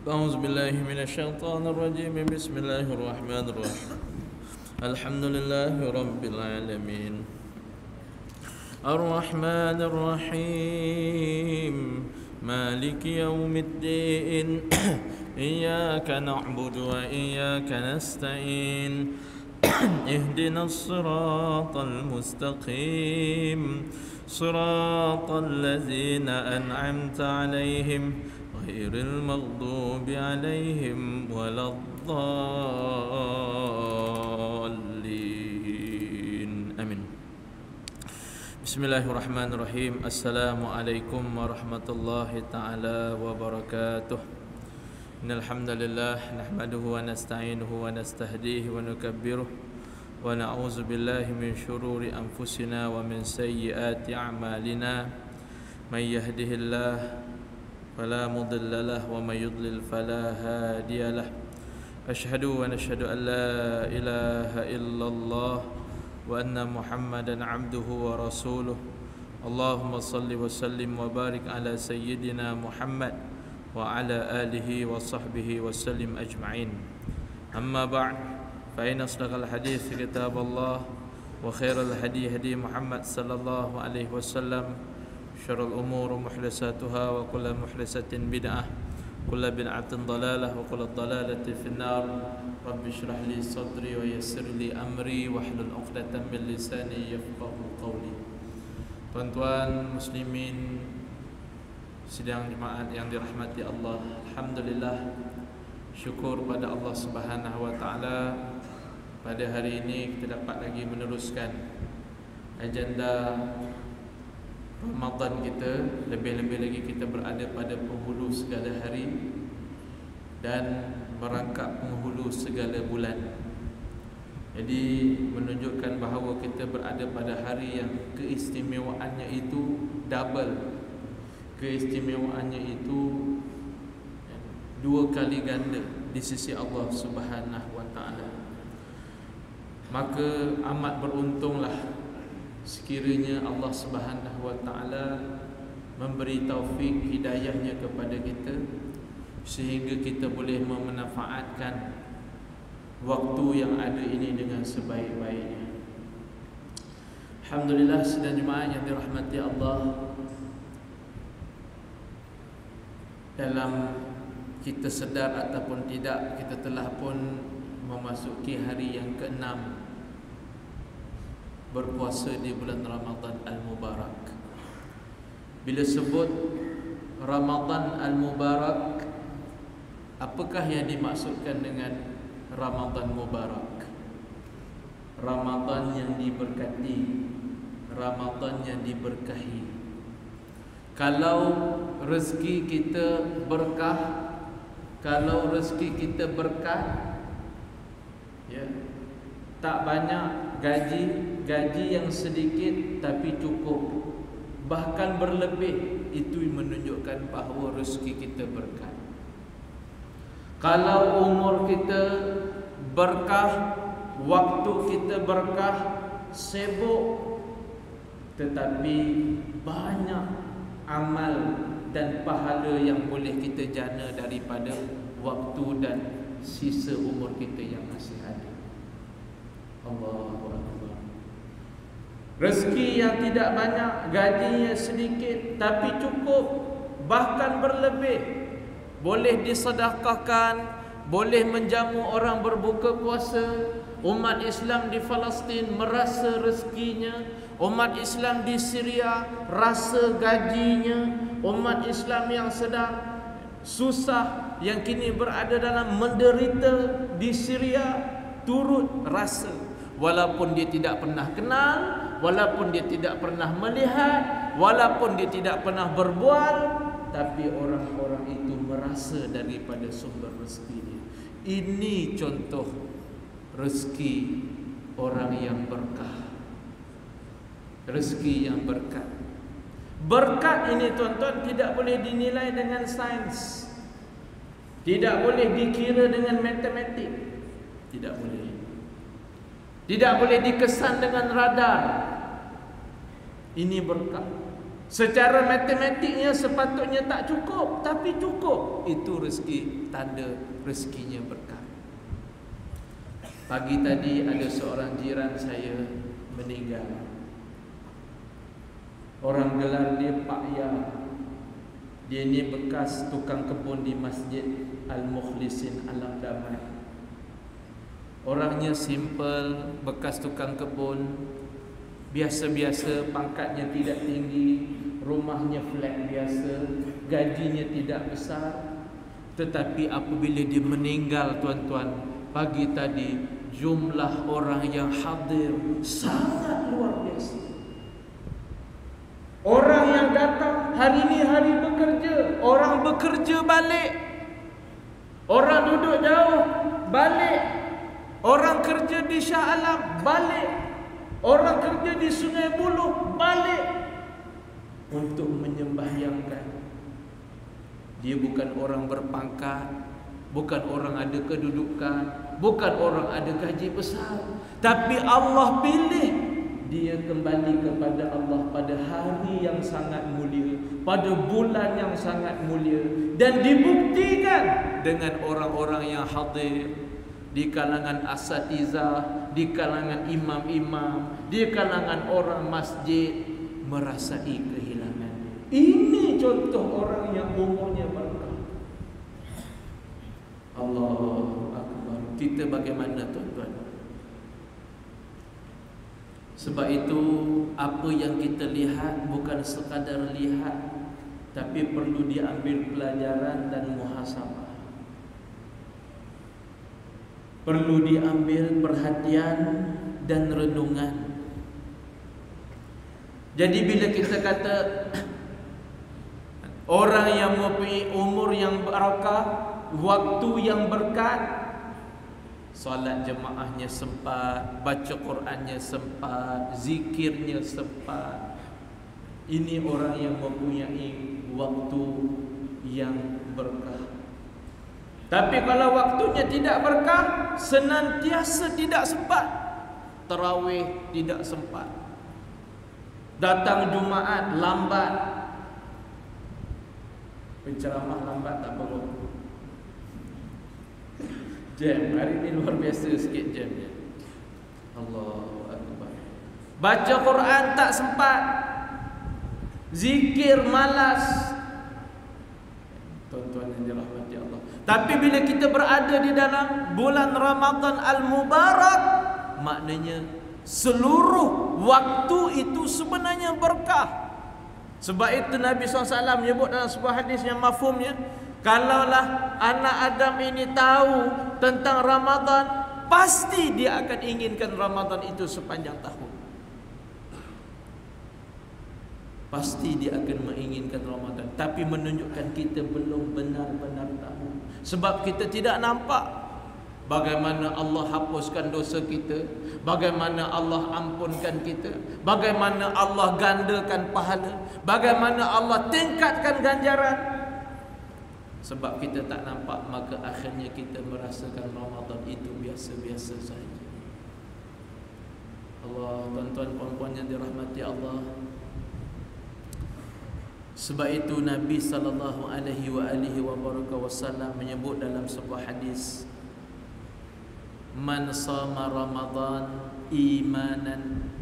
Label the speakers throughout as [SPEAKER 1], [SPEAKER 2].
[SPEAKER 1] أعوذ بالله من الشيطان الرجيم. بسم الله الرحمن الرحيم. الحمد لله رب العالمين الرحمن الرحيم مالك يوم الدين إياك نعبد وإياك نستعين اهدنا الصراط المستقيم صراط الذين أنعمت عليهم غير المغضوب عليهم ولا الضالين آمين. Bismillahirrahmanirrahim. Assalamualaikum warahmatullahi ta'ala wabarakatuh. Innal hamdalillah nahmaduhu wa nasta'inuhu wa nastahdihi wa nukabbiruh wa na'udzu billahi min shururi anfusina wa min sayyiati a'malina. May yahdihillahu فلا مضل له ومن يضلل فلا هادي له أشهد ونشهد أن لا إله إلا الله وأن محمدا عبده ورسوله اللهم صل وسلم وبارك على سيدنا محمد وعلى آله وصحبه وسلم أجمعين. أما بعد فإن أصدق الحديث كتاب الله وخير الهدي هدي محمد صلى الله عليه وسلم شر الأمور محدثاتها وكل محدثة بدعة كل بدعة ضلالة وكل ضلالة في النار. رب اشرح لي صدري ويسر لي أمري واحلل عقدة من لساني يفقهوا قولي. Tuan-tuan muslimin sidang jemaat yang dirahmati Allah, alhamdulillah, syukur pada Allah Subhanahu wa taala, pada hari ini kita dapat lagi meneruskan agenda Ramadan kita. Lebih-lebih lagi kita berada pada penghulu segala hari dan merangkap penghulu segala bulan. Jadi menunjukkan bahawa kita berada pada hari yang keistimewaannya itu double. Keistimewaannya itu dua kali ganda di sisi Allah Subhanahu wa taala. Maka amat beruntunglah sekiranya Allah Subhanahu wa taala memberi taufik hidayahnya kepada kita sehingga kita boleh memanfaatkan waktu yang ada ini dengan sebaik-baiknya. Alhamdulillah, sidang jemaah yang dirahmati Allah, dalam kita sedar ataupun tidak, kita telah pun memasuki hari yang ke-6 berpuasa di bulan Ramadan Al-Mubarak. Bila sebut Ramadan Al-Mubarak, apakah yang dimaksudkan dengan Ramadan Mubarak? Ramadan yang diberkati, Ramadan yang diberkahi. Kalau rezeki kita berkah, kalau rezeki kita berkah, ya, tak banyak gaji yang sedikit tapi cukup, bahkan berlebih, itu menunjukkan bahawa rezeki kita berkah. Kalau umur kita berkah, waktu kita berkah, sibuk, tetapi banyak amal dan pahala yang boleh kita jana daripada waktu dan sisa umur kita yang masih ada. Allahu Akbar. Rezeki yang tidak banyak, gajinya sedikit tapi cukup, bahkan berlebih, boleh disedekahkan, boleh menjamu orang berbuka puasa. Umat Islam di Palestin merasa rezekinya, umat Islam di Syria rasa gajinya, umat Islam yang sedang susah, yang kini berada dalam menderita di Syria turut rasa. Walaupun dia tidak pernah kenal, walaupun dia tidak pernah melihat, walaupun dia tidak pernah berbual, tapi orang-orang itu merasa daripada sumber rezeki dia. Ini contoh rezeki orang yang berkah, rezeki yang berkat. Berkat ini tuan-tuan tidak boleh dinilai dengan sains, tidak boleh dikira dengan matematik, tidak boleh. Tidak boleh dikesan dengan radar. Ini berkat. Secara matematiknya sepatutnya tak cukup, tapi cukup. Itu rezeki, tanda rezekinya berkah. Pagi tadi ada seorang jiran saya meninggal. Orang gelar dia Pak Ya. Dia ni bekas tukang kebun di Masjid Al-Mukhlisin Alam Damai. Orangnya simple, bekas tukang kebun, biasa-biasa, pangkatnya tidak tinggi, rumahnya flat biasa, gajinya tidak besar. Tetapi apabila dia meninggal, tuan-tuan, pagi tadi jumlah orang yang hadir sangat luar biasa. Orang yang datang hari ini hari bekerja, orang bekerja balik, orang duduk jauh balik, orang kerja di Shah Alam balik, orang kerja di Sungai Buloh balik untuk menyembahyangkan. Dia bukan orang berpangkat, bukan orang ada kedudukan, bukan orang ada gaji besar, tapi Allah pilih dia kembali kepada Allah pada hari yang sangat mulia, pada bulan yang sangat mulia, dan dibuktikan dengan orang-orang yang hadir di kalangan asatizah, di kalangan imam-imam, di kalangan orang masjid merasai kehilangan. Ini contoh orang yang umurnya berkah. Allahu Akbar. Kita bagaimana, tuan-tuan? Sebab itu apa yang kita lihat bukan sekadar lihat, tapi perlu diambil pelajaran dan muhasabah. Perlu diambil perhatian dan renungan. Jadi bila kita kata orang yang mempunyai umur yang barakah, waktu yang berkat, solat jemaahnya sempat, baca Qurannya sempat, zikirnya sempat. Ini orang yang mempunyai waktu yang berkah. Tapi kalau waktunya tidak berkah, senantiasa tidak sempat. Tarawih tidak sempat, datang Jumaat lambat, penceramah lambat tak berapa. Jam hari ini luar biasa sikit jamnya. Allahu Akbar. Baca Quran tak sempat, zikir malas. Tuan-tuan yang dirahmati Allah. Tapi bila kita berada di dalam bulan Ramadan Al-Mubarak, maknanya seluruh waktu itu sebenarnya berkah. Sebab itu Nabi SAW menyebut dalam sebuah hadis yang mafhumnya, kalaulah anak Adam ini tahu tentang Ramadan, pasti dia akan inginkan Ramadan itu sepanjang tahun. Pasti dia akan menginginkan Ramadan. Tapi menunjukkan kita belum benar-benar tahu. Sebab kita tidak nampak bagaimana Allah hapuskan dosa kita, bagaimana Allah ampunkan kita, bagaimana Allah gandakan pahala, bagaimana Allah tingkatkan ganjaran. Sebab kita tak nampak, maka akhirnya kita merasakan Ramadan itu biasa-biasa saja. Allah, tuan-tuan puan-puan yang dirahmati Allah. Sebab itu Nabi sallallahu alaihi wasallam menyebut dalam sebuah hadis, man sama Ramadan imanan,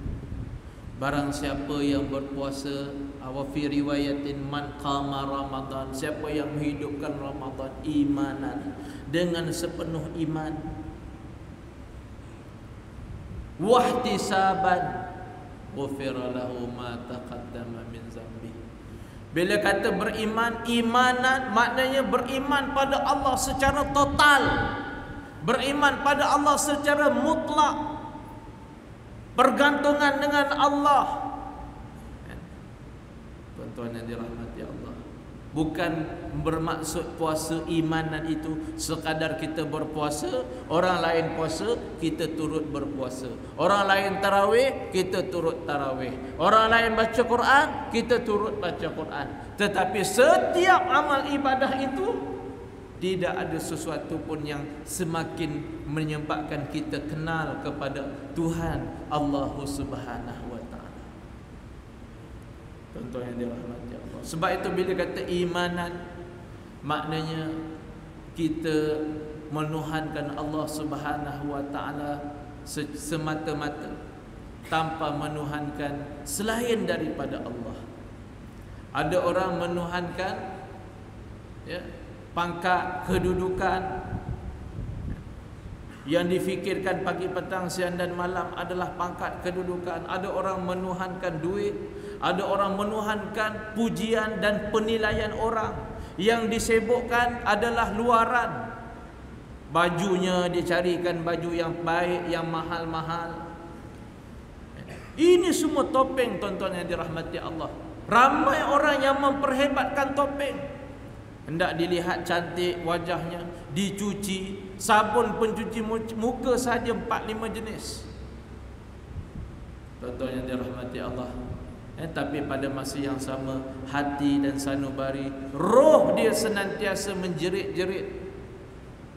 [SPEAKER 1] barang siapa yang berpuasa, wa fi riwayatin man qama Ramadan, siapa yang menghidupkan Ramadan imanan, dengan sepenuh iman, wahtisaban, ghufira lahu ma taqaddama min zambi. Bila kata beriman, imanan maknanya beriman pada Allah secara total, beriman pada Allah secara mutlak, bergantungan dengan Allah. Tuan-tuan yang dirahmati Allah, bukan bermaksud puasa imanan itu sekadar kita berpuasa, orang lain puasa, kita turut berpuasa, orang lain tarawih, kita turut tarawih, orang lain baca Quran, kita turut baca Quran. Tetapi setiap amal ibadah itu tidak ada sesuatu pun yang semakin menyebabkan kita kenal kepada Tuhan Allah Subhanahu wa ta'ala. Tuan-tuan yang dirahmati Allah. Sebab itu bila kata imanan, maknanya kita menuhankan Allah Subhanahu wa taala semata-mata, tanpa menuhankan selain daripada Allah. Ada orang menuhankan pangkat, kedudukan. Yang difikirkan pagi, petang, siang dan malam adalah pangkat, kedudukan. Ada orang menuhankan duit. Ada orang menuhankan pujian dan penilaian orang. Yang disebutkan adalah luaran. Bajunya dicarikan baju yang baik, yang mahal-mahal. Ini semua topeng, tuan-tuan yang dirahmati Allah. Ramai orang yang memperhebatkan topeng. Hendak dilihat cantik wajahnya, dicuci, sabun pencuci muka saja 4-5 jenis. Tuan-tuan yang dirahmati Allah. Tapi pada masa yang sama, hati dan sanubari, roh dia senantiasa menjerit-jerit,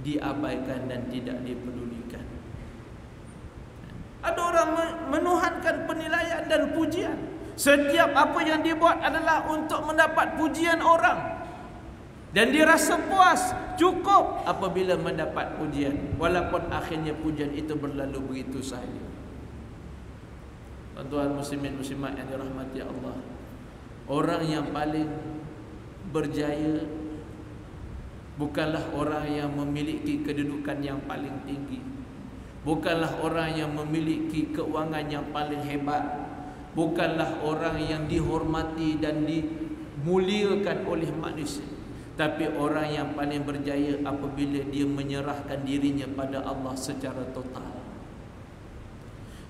[SPEAKER 1] diabaikan dan tidak dipedulikan. Ada orang menuhankan penilaian dan pujian. Setiap apa yang dia buat adalah untuk mendapat pujian orang. Dan dia rasa puas, cukup apabila mendapat pujian, walaupun akhirnya pujian itu berlalu begitu sahaja. Tuan-tuan muslimin muslimat yang dirahmati Allah, orang yang paling berjaya bukanlah orang yang memiliki kedudukan yang paling tinggi, bukanlah orang yang memiliki keuangan yang paling hebat, bukanlah orang yang dihormati dan dimuliakan oleh manusia. Tapi orang yang paling berjaya apabila dia menyerahkan dirinya pada Allah secara total.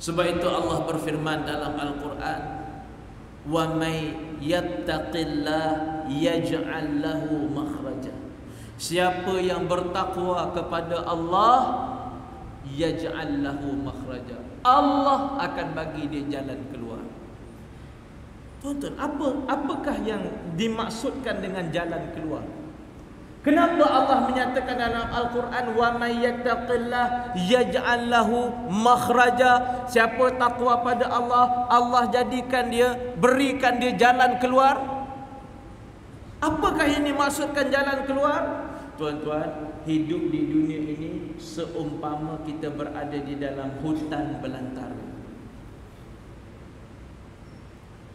[SPEAKER 1] Sebab itu Allah berfirman dalam Al-Quran, "Wa may yattaqillah yaj'al lahu makhraja." Siapa yang bertakwa kepada Allah, yaj'al lahu makhraja, Allah akan bagi dia jalan keluar. Tuan-tuan, apakah yang dimaksudkan dengan jalan keluar? Kenapa Allah menyatakan dalam Al-Quran, "Wa may yattaqillah yaj'al lahu makhraja"? Siapa takwa pada Allah, Allah jadikan dia, berikan dia jalan keluar. Apakah yang dimaksudkan jalan keluar? Tuan-tuan, hidup di dunia ini seumpama kita berada di dalam hutan belantara.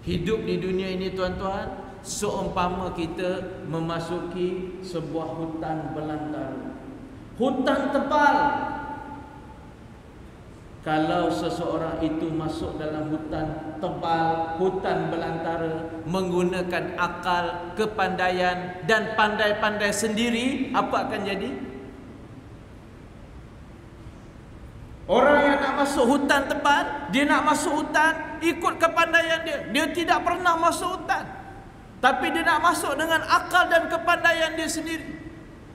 [SPEAKER 1] Hidup di dunia ini, tuan-tuan, seumpama kita memasuki sebuah hutan belantara. Hutan tebal. Kalau seseorang itu masuk dalam hutan tebal, hutan belantara, menggunakan akal, kepandaian dan pandai-pandai sendiri, apa akan jadi? Orang yang nak masuk hutan tebal, dia nak masuk hutan ikut kepandaian dia. Dia tidak pernah masuk hutan, tapi dia nak masuk dengan akal dan kepandaian dia sendiri,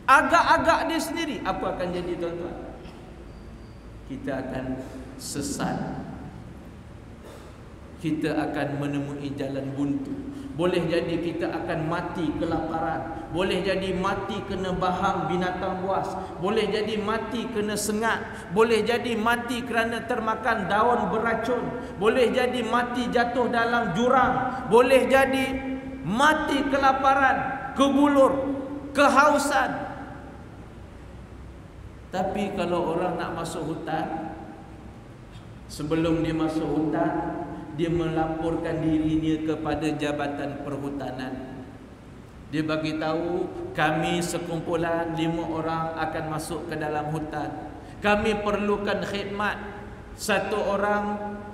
[SPEAKER 1] agak-agak dia sendiri. Apa akan jadi, tuan-tuan? Kita akan sesat. Kita akan menemui jalan buntu. Boleh jadi kita akan mati kelaparan. Boleh jadi mati kena bahang binatang buas. Boleh jadi mati kena sengat. Boleh jadi mati kerana termakan daun beracun. Boleh jadi mati jatuh dalam jurang. Boleh jadi mati kelaparan, kebulur, kehausan. Tapi kalau orang nak masuk hutan, sebelum dia masuk hutan, dia melaporkan dirinya kepada Jabatan Perhutanan. Dia bagi tahu, kami sekumpulan 5 orang akan masuk ke dalam hutan. Kami perlukan khidmat 1 orang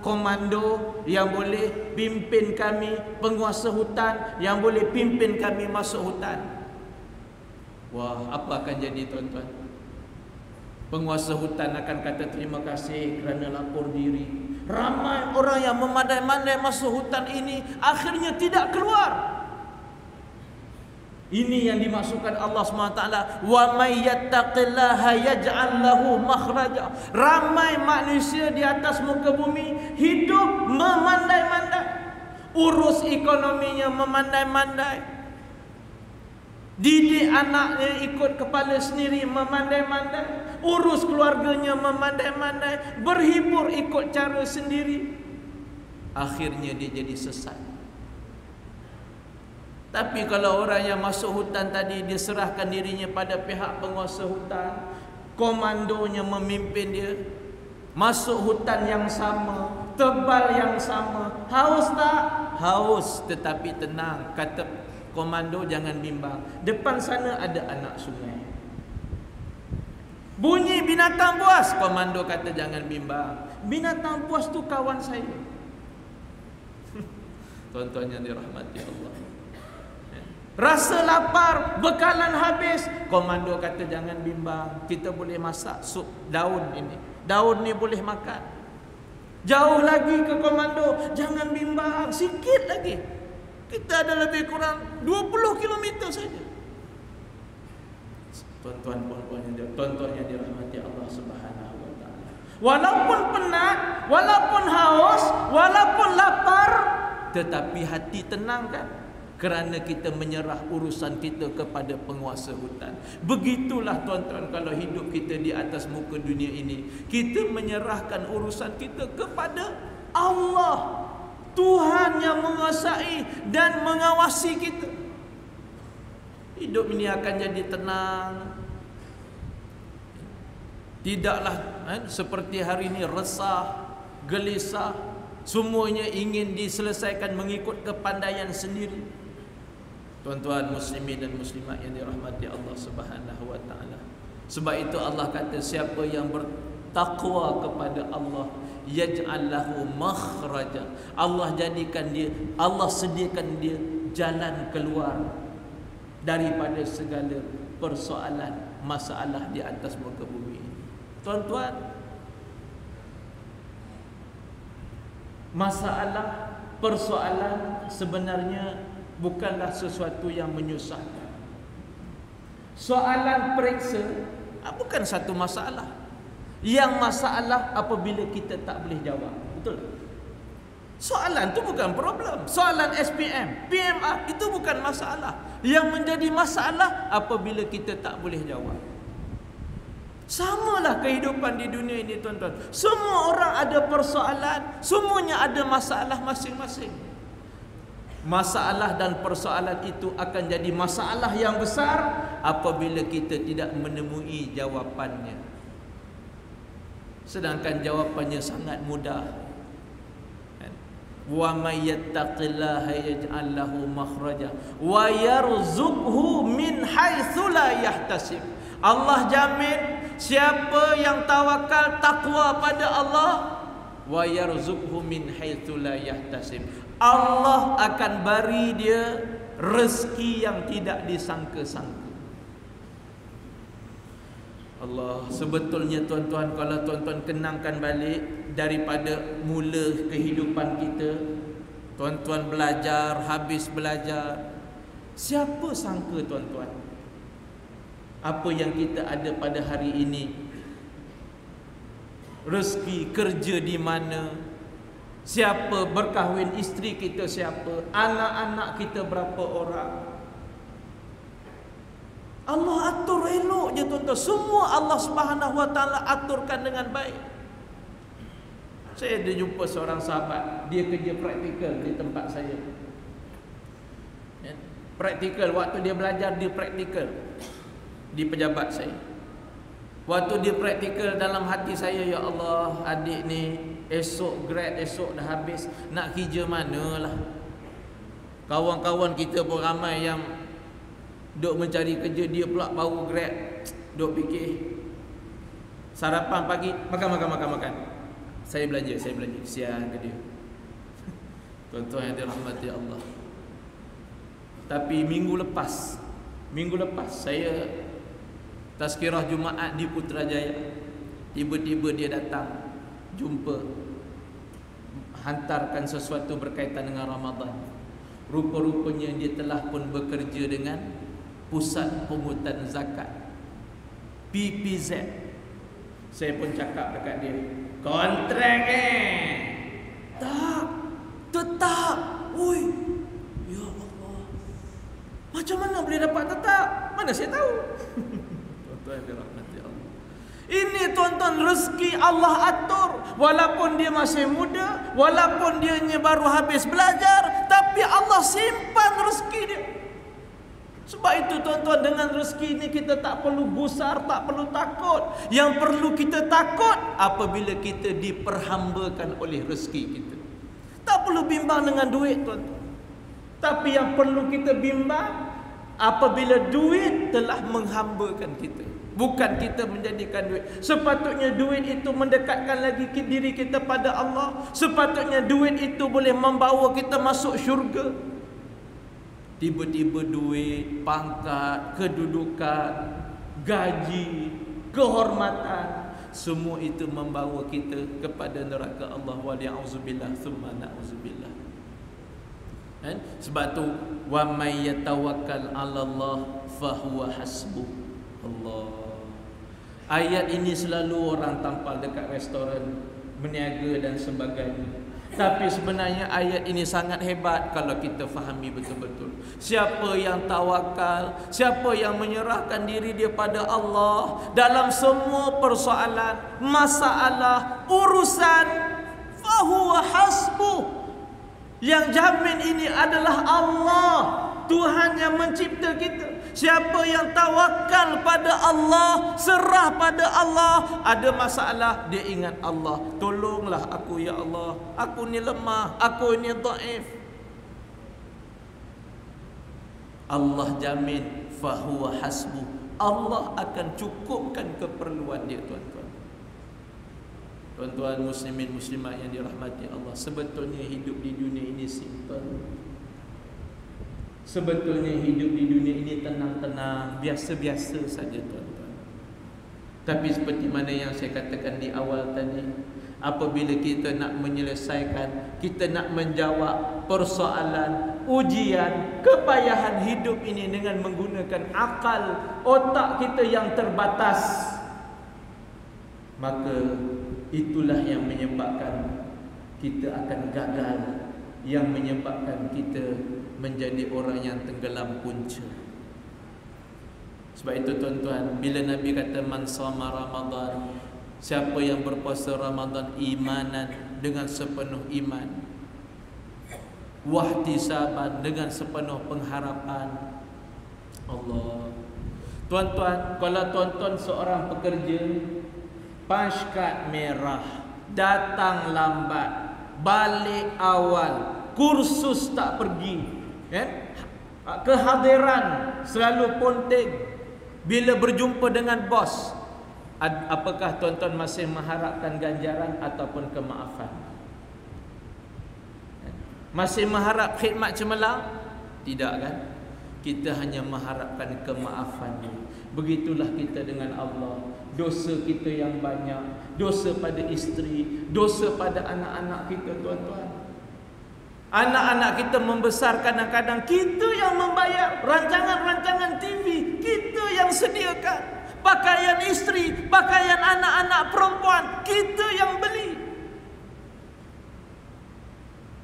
[SPEAKER 1] komando yang boleh pimpin kami, penguasa hutan yang boleh pimpin kami masuk hutan. Wah, apa akan jadi, tuan-tuan? Penguasa hutan akan kata terima kasih kerana lapor diri. Ramai orang yang memandai-mandai masuk hutan ini akhirnya tidak keluar. Ini yang dimaksudkan Allah SWT, "Wa may yattaqillaha yaj'al lahu makhraja." Ramai manusia di atas muka bumi hidup memandai-mandai, urus ekonominya memandai-mandai, didik anaknya ikut kepala sendiri memandai-mandai, urus keluarganya memandai-mandai, berhibur ikut cara sendiri. Akhirnya dia jadi sesat. Tapi kalau orang yang masuk hutan tadi, dia serahkan dirinya pada pihak penguasa hutan, komandonya memimpin dia, masuk hutan yang sama, tebal yang sama. Haus tak? Haus, tetapi tenang. Kata komando, jangan bimbang. Depan sana ada anak sungai. Bunyi binatang buas. Komando kata jangan bimbang. Binatang buas tu kawan saya. Tuan-tuan yang dirahmati Allah. Rasa lapar, bekalan habis. Komando kata jangan bimbang. Kita boleh masak sup daun ini. Daun ni boleh makan. Jauh lagi ke komando, jangan bimbang. Sikit lagi. Kita ada lebih kurang 20 km saja. Tuan-tuan yang dirahmati Allah Subhanahu wa taala. Walaupun penat, walaupun haus, walaupun lapar, tetapi hati tenang kan? Kerana kita menyerah urusan kita kepada penguasa hutan. Begitulah tuan-tuan kalau hidup kita di atas muka dunia ini. Kita menyerahkan urusan kita kepada Allah, Tuhan yang menguasai dan mengawasi kita. Hidup ini akan jadi tenang. Tidaklah seperti hari ini resah, gelisah, semuanya ingin diselesaikan mengikut kepandaian sendiri. Tuan-tuan muslimin dan muslimat yang dirahmati Allah Subhanahu wa taala. Sebab itu Allah kata siapa yang bertakwa kepada Allah, yaj'al lahu makhraja. Allah jadikan dia, Allah sediakan dia jalan keluar daripada segala persoalan, masalah di atas muka bumi. Tuan-tuan, masalah, persoalan sebenarnya bukanlah sesuatu yang menyusahkan. Soalan periksa bukan satu masalah. Yang masalah apabila kita tak boleh jawab. Betul? Soalan tu bukan problem. Soalan SPM, PMR itu bukan masalah. Yang menjadi masalah apabila kita tak boleh jawab. Samalah kehidupan di dunia ini tuan-tuan. Semua orang ada persoalan, semuanya ada masalah masing-masing. Masalah dan persoalan itu akan jadi masalah yang besar apabila kita tidak menemui jawapannya. Sedangkan jawapannya sangat mudah. Wa may yattaqillaha yaj'al lahu makhraja wa yarzuqhu min haitsu la yahtasib. Allah jamin siapa yang tawakal takwa pada Allah, wa yarzuqhu min haitsu la yahtasib. Allah akan beri dia rezeki yang tidak disangka-sangka. Allah, sebetulnya tuan-tuan, kalau tuan-tuan kenangkan balik daripada mula kehidupan kita, tuan-tuan belajar, habis belajar, siapa sangka tuan-tuan apa yang kita ada pada hari ini, rezeki kerja di mana, siapa berkahwin, isteri kita siapa, anak-anak kita berapa orang. Allah atur elok je tuan-tuan. Semua Allah Subhanahu wa taala aturkan dengan baik. Saya ada jumpa seorang sahabat, dia kerja praktikal di tempat saya. Praktikal, waktu dia belajar dia praktikal di pejabat saya. Waktu dia praktikal, dalam hati saya, ya Allah, adik ni esok grad, esok dah habis, nak kerja manalah. Kawan-kawan kita pun ramai yang duk mencari kerja, dia pula baru grad, duk fikir sarapan pagi, makan. Saya belanja, siang ke dia. Tuan-tuan yang dirahmati Allah. Tapi minggu lepas saya tazkirah Jumaat di Putrajaya. Tiba-tiba dia datang, jumpa, hantarkan sesuatu berkaitan dengan Ramadan. Rupa-rupanya dia telah pun bekerja dengan Pusat Pungutan Zakat, PPZ. Saya pun cakap dekat dia, kontrak tak, tetap. Oi, ya Allah, macam mana boleh dapat tetap? Mana saya tahu. Tuan-tuan dirahmati Allah. Ini tuan-tuan rezeki Allah atur. Walaupun dia masih muda, walaupun dia baru habis belajar, tapi Allah simpan rezeki dia. Sebab itu tuan-tuan, dengan rezeki ini kita tak perlu gusar, tak perlu takut. Yang perlu kita takut apabila kita diperhambakan oleh rezeki kita. Tak perlu bimbang dengan duit tuan-tuan. Tapi yang perlu kita bimbang apabila duit telah menghambakan kita. Bukan kita menjadikan duit. Sepatutnya duit itu mendekatkan lagi diri kita pada Allah. Sepatutnya duit itu boleh membawa kita masuk syurga. Tiba-tiba duit, pangkat, kedudukan, gaji, kehormatan, semua itu membawa kita kepada neraka Allah. Wa'alaikumsalam, thumma na'udzubillah. Sebab tu, wa may yatawakkal 'ala Allah fahuwa hasbuh. Allah. Ayat ini selalu orang tampal dekat restoran, berniaga dan sebagainya. Tapi sebenarnya ayat ini sangat hebat kalau kita fahami betul-betul. Siapa yang tawakal, siapa yang menyerahkan diri dia pada Allah dalam semua persoalan, masalah, urusan, fahuwa hasbuh. Yang jamin ini adalah Allah, Tuhan yang mencipta kita. Siapa yang tawakal pada Allah, serah pada Allah, ada masalah dia ingat Allah, tolonglah aku ya Allah, aku ni lemah, aku ni dhaif. Allah jamin fahuwa hasbuh. Allah akan cukupkan keperluan dia tuan-tuan. Tuan-tuan muslimin muslimat yang dirahmati Allah, sebetulnya hidup di dunia ini simple. Sebetulnya hidup di dunia ini tenang-tenang, biasa-biasa saja tuan-tuan. Tapi seperti mana yang saya katakan di awal tadi, apabila kita nak menyelesaikan, kita nak menjawab persoalan, ujian, kepayahan hidup ini dengan menggunakan akal, otak kita yang terbatas, maka itulah yang menyebabkan kita akan gagal, yang menyebabkan kita menjadi orang yang tenggelam punca. Sebab itu tuan-tuan, bila Nabi kata man shoma Ramadan, siapa yang berpuasa Ramadan imanan, dengan sepenuh iman, wahtisaban, dengan sepenuh pengharapan Allah. Tuan-tuan, kalau tuan-tuan seorang pekerja, pangkat merah, datang lambat, balik awal, kursus tak pergi, kehadiran selalu ponting, bila berjumpa dengan bos, apakah tuan-tuan masih mengharapkan ganjaran ataupun kemaafan? Masih mengharap khidmat cemerlang? Tidak kan? Kita hanya mengharapkan kemaafan. Begitulah kita dengan Allah. Dosa kita yang banyak, dosa pada isteri, dosa pada anak-anak kita tuan-tuan. Anak-anak kita membesar, kadang-kadang kita yang membayar rancangan-rancangan TV, kita yang sediakan. Pakaian isteri, pakaian anak-anak perempuan, kita yang beli.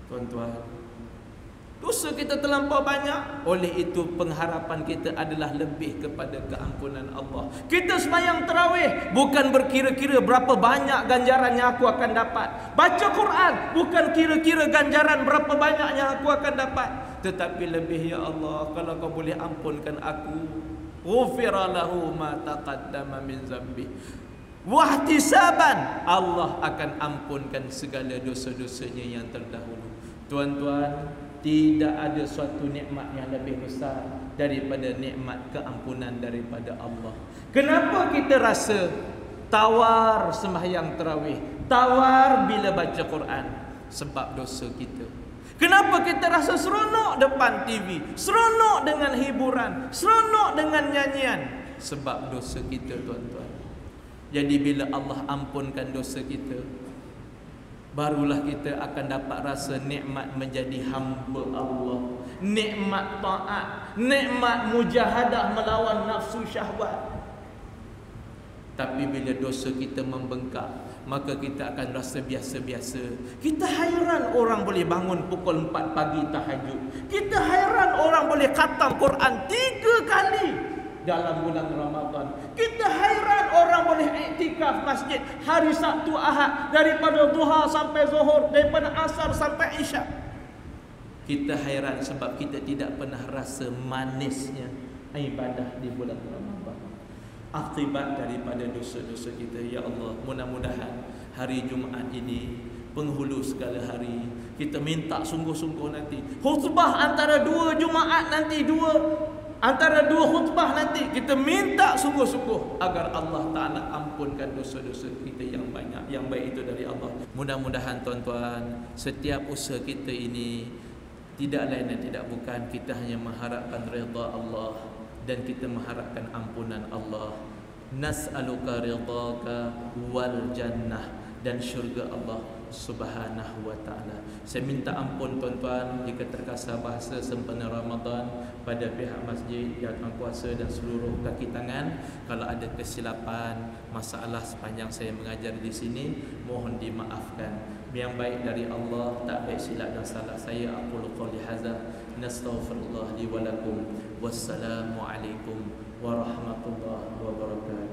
[SPEAKER 1] Tuan-tuan, dosa kita terlampau banyak. Oleh itu pengharapan kita adalah lebih kepada keampunan Allah. Kita sembahyang tarawih bukan berkira-kira berapa banyak ganjaran yang aku akan dapat. Baca Quran bukan kira-kira ganjaran berapa banyak yang aku akan dapat, tetapi lebih, ya Allah, kalau kau boleh ampunkan aku, ghufira lahu ma taqaddama min zambi. Wahtisaban, Allah akan ampunkan segala dosa-dosanya yang terdahulu. Tuan-tuan, tidak ada suatu nikmat yang lebih besar daripada nikmat keampunan daripada Allah. Kenapa kita rasa tawar sembahyang tarawih, tawar bila baca Quran? Sebab dosa kita. Kenapa kita rasa seronok depan TV, seronok dengan hiburan, seronok dengan nyanyian? Sebab dosa kita tuan-tuan. Jadi bila Allah ampunkan dosa kita, barulah kita akan dapat rasa nikmat menjadi hamba Allah, nikmat taat, nikmat mujahadah melawan nafsu syahwat. Tapi bila dosa kita membengkak, maka kita akan rasa biasa-biasa. Kita hairan orang boleh bangun pukul 4 pagi tahajud. Kita hairan orang boleh khatam Quran 3 kali dalam bulan Ramadan. Kita hairan orang boleh iktikaf masjid hari Sabtu Ahad, daripada duha sampai zuhur, daripada asar sampai isyak. Kita hairan sebab kita tidak pernah rasa manisnya ibadah di bulan Ramadan, akibat daripada dosa-dosa kita. Ya Allah, mudah-mudahan hari Jumaat ini, penghulu segala hari, kita minta sungguh-sungguh nanti khutbah antara dua Jumaat nanti, antara dua khutbah nanti, kita minta sungguh-sungguh agar Allah Ta'ala ampunkan dosa-dosa kita yang banyak. Yang baik itu dari Allah. Mudah-mudahan tuan-tuan, setiap usaha kita ini tidak lain dan tidak bukan, kita hanya mengharapkan redha Allah dan kita mengharapkan ampunan Allah. Nas'aluka ridhaka wal jannah, dan syurga Allah Subhanahu wa ta'ala. Saya minta ampun tuan-tuan jika terkasar bahasa sempena Ramadan pada pihak masjid, Yang Maha Kuasa dan seluruh kaki tangan. Kalau ada kesilapan, masalah sepanjang saya mengajar di sini, mohon dimaafkan. Yang baik dari Allah, tak baik silap dan salah saya. Aqulu qouli hadza, nastaghfirullah li wa lakum. Wassalamualaikum warahmatullahi wabarakatuh.